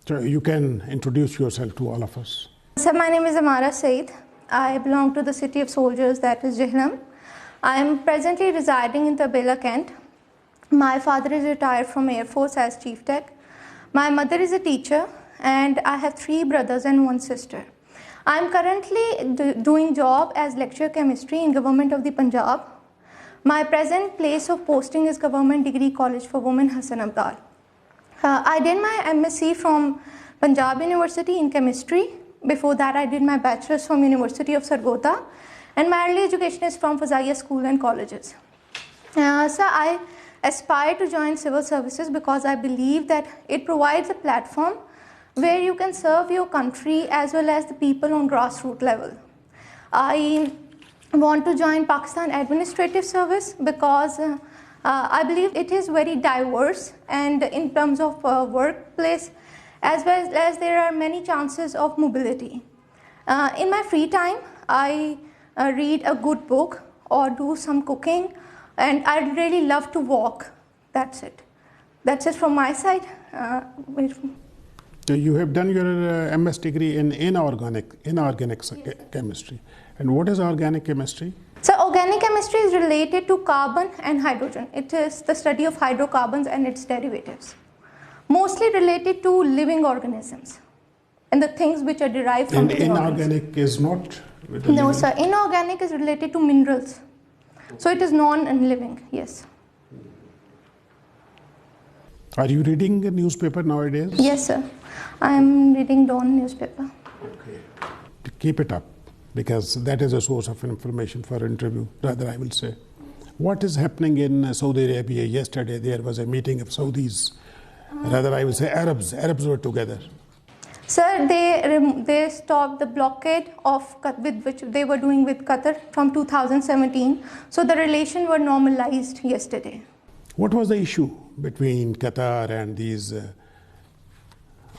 So you can introduce yourself to all of us. So my name is Amara Saeed. I belong to the city of soldiers, that is Jehannam. I am presently residing in Tabela, Kent. My father is retired from Air Force as Chief Tech. My mother is a teacher and I have 3 brothers and 1 sister. I am currently doing job as lecturer chemistry in Government of the Punjab. My present place of posting is Government Degree College for Women, Hassan Abdal. I did my MSc from Punjab University in chemistry. Before that, I did my bachelor's from University of Sargodha, and my early education is from Fazaiya School and Colleges. So I aspire to join civil services because I believe that it provides a platform where you can serve your country as well as the people on grassroots level. I want to join Pakistan Administrative Service because I believe it is very diverse, and in terms of workplace, as well as there are many chances of mobility. In my free time, I read a good book or do some cooking, and I really love to walk. That's it. That's it from my side. So you have done your MS degree in inorganic chemistry. And what is organic chemistry? So organic chemistry is related to carbon and hydrogen. It is the study of hydrocarbons and its derivatives. Mostly related to living organisms and the things which are derived from living organisms. And inorganic is not? No, sir. Inorganic is related to minerals. So it is non-living, yes. Are you reading a newspaper nowadays? Yes, sir. I am reading Dawn newspaper. Okay. Keep it up, because that is a source of information for interview, rather I will say. What is happening in Saudi Arabia? Yesterday there was a meeting of Saudis, rather I will say Arabs. Arabs were together. Sir, they stopped the blockade with which they were doing with Qatar from 2017. So the relations were normalized yesterday. What was the issue between Qatar and these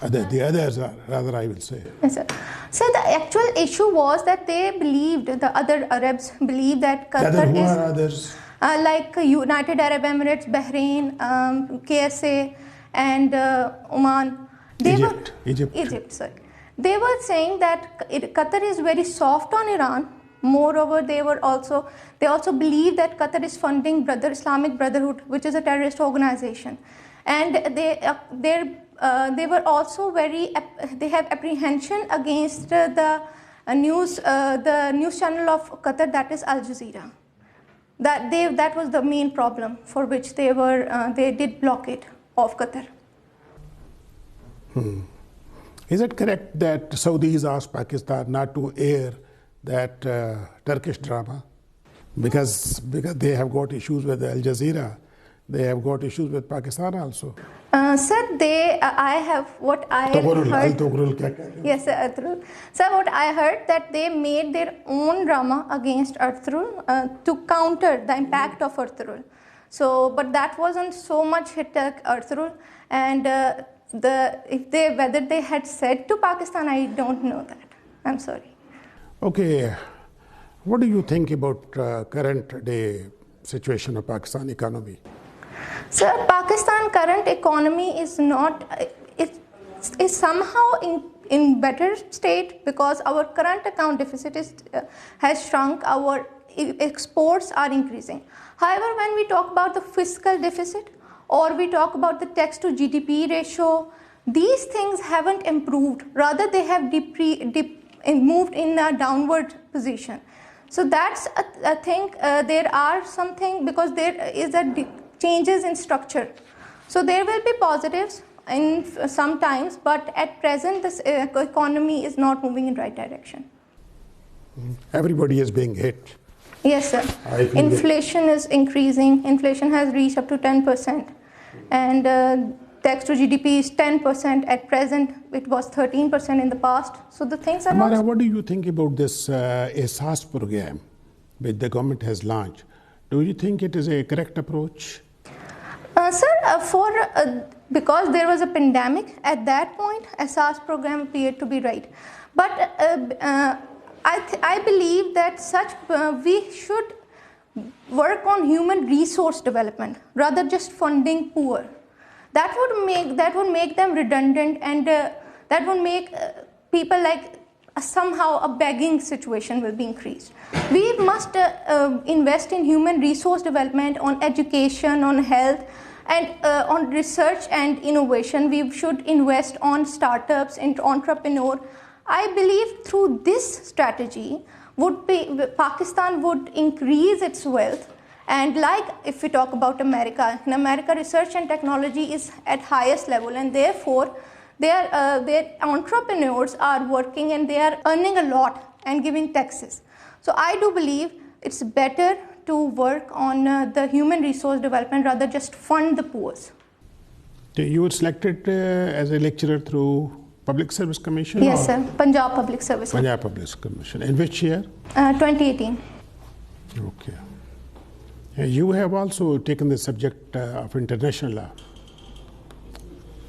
the others, rather I will say? Yes, sir. So the actual issue was that they believed, the other Arabs believed that Qatar who are others? Like United Arab Emirates, Bahrain, KSA, and Oman. Egypt, sorry. They were saying that Qatar is very soft on Iran. Moreover, they also believe that Qatar is funding Islamic Brotherhood, which is a terrorist organization, and they were also they have apprehension against the news channel of Qatar, that is Al Jazeera. That was the main problem for which they did blockade of Qatar. Is it correct that Saudis asked Pakistan not to air that Turkish drama because they have got issues with Al Jazeera? They have got issues with Pakistan also. Sir, I have what I heard. Yes, sir, Arthurul. Sir, what I heard that they made their own drama against Arthurul to counter the impact of Arthurul. So, but that wasn't so much hit Arthurul, and whether they had said to Pakistan, I don't know that. I'm sorry. Okay, what do you think about current day situation of Pakistan economy? Sir, Pakistan current economy is somehow in better state because our current account deficit has shrunk. Our exports are increasing. However, when we talk about the fiscal deficit or we talk about the tax to GDP ratio, these things haven't improved. Rather, they have moved in a downward position. So that's a thing. There are something because there is changes in structure. So there will be positives in some times, but at present this economy is not moving in right direction. Everybody is being hit. Yes, sir. Inflation is increasing. Inflation has reached up to 10%, and tax to GDP is 10% at present. It was 13% in the past. So the things are Amara, what do you think about this EHSAS program which the government has launched? Do you think it is a correct approach? Sir, because there was a pandemic at that point, EHSAS program appeared to be right. But I believe that we should work on human resource development rather just funding poor. that would make them redundant, and that would make people like somehow a begging situation will be increased. We must invest in human resource development, on education, on health, and on research and innovation. We should invest on startups and entrepreneur. I believe through this strategy Pakistan would increase its wealth. And like if we talk about America, in America research and technology is at highest level, and therefore their entrepreneurs are working and they are earning a lot and giving taxes. So I do believe it's better to work on the human resource development rather just fund the poor. You were selected as a lecturer through Public Service Commission? Yes, sir. Punjab Public Service. Punjab Public Commission. In which year? 2018. Okay. You have also taken the subject of international law.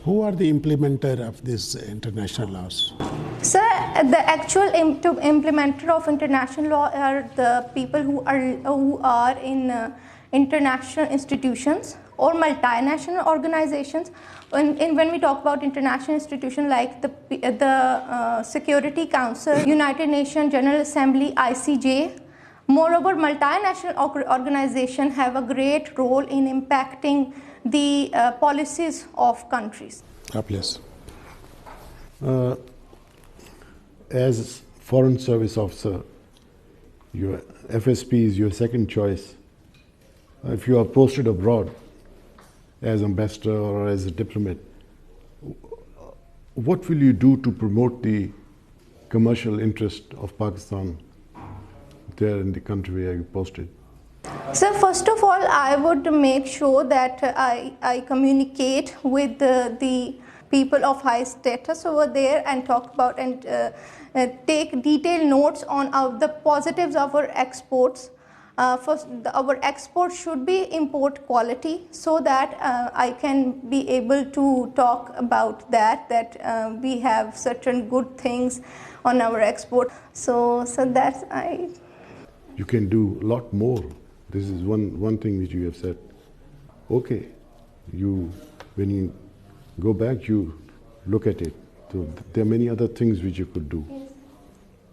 Who are the implementer of these international laws? Sir, the actual implementer of international law are the people who are in international institutions or multinational organizations. When we talk about international institutions like the Security Council, United Nations General Assembly, ICJ. Moreover, multinational organizations have a great role in impacting the policies of countries. Please. As Foreign Service Officer, your FSP is your second choice. If you are posted abroad as ambassador or as a diplomat, what will you do to promote the commercial interest of Pakistan there in the country where you posted? So first of all, I would make sure that I communicate with the people of high status over there and talk about and take detailed notes on the positives of our exports. First, our exports should be import quality, so that I can be able to talk about that we have certain good things on our export. So that's I. You can do a lot more. This is one thing which you have said. Okay, when you go back, you look at it. So there are many other things which you could do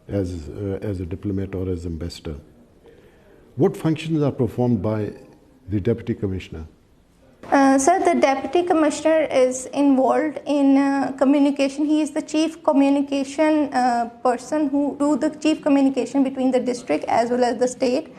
as a diplomat or as ambassador. What functions are performed by the Deputy Commissioner? Sir, the Deputy Commissioner is involved in communication. He is the chief communication person who do the chief communication between the district as well as the state.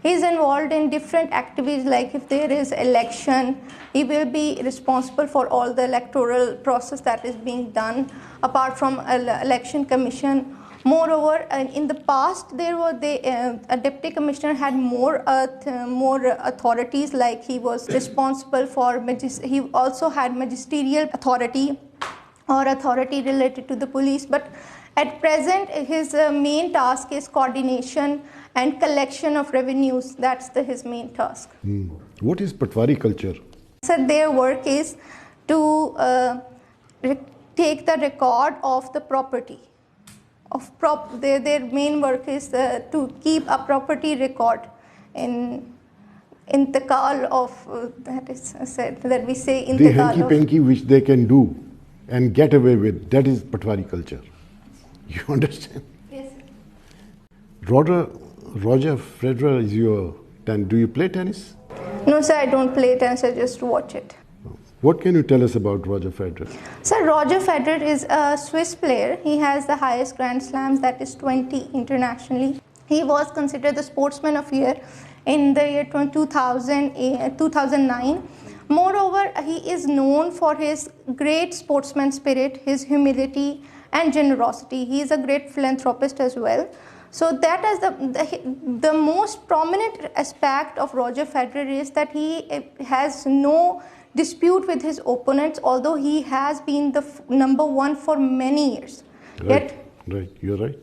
He is involved in different activities, like if there is election, he will be responsible for all the electoral process that is being done apart from election commission. Moreover, in the past, a deputy commissioner had more authorities, like he was responsible for, he also had magisterial authority or authority related to the police. But at present, his main task is coordination and collection of revenues. That's his main task. What is Patwari culture? So their work is to take the record of the property. Their main work is to keep a property record in the call of that is said that we say in the call hanky panky which they can do and get away with. That is Patwari culture. You understand? Yes. Roger Federer is your. Do you play tennis? No, sir, I don't play tennis. I just watch it. What can you tell us about Roger Federer? Sir, Roger Federer is a Swiss player. He has the highest Grand Slams, that is 20 internationally. He was considered the Sportsman of the Year in the year 2009. Moreover, he is known for his great sportsman spirit, his humility and generosity. He is a great philanthropist as well. So that is the most prominent aspect of Roger Federer is that he has no dispute with his opponents, although he has been the number one for many years. Right, you're right.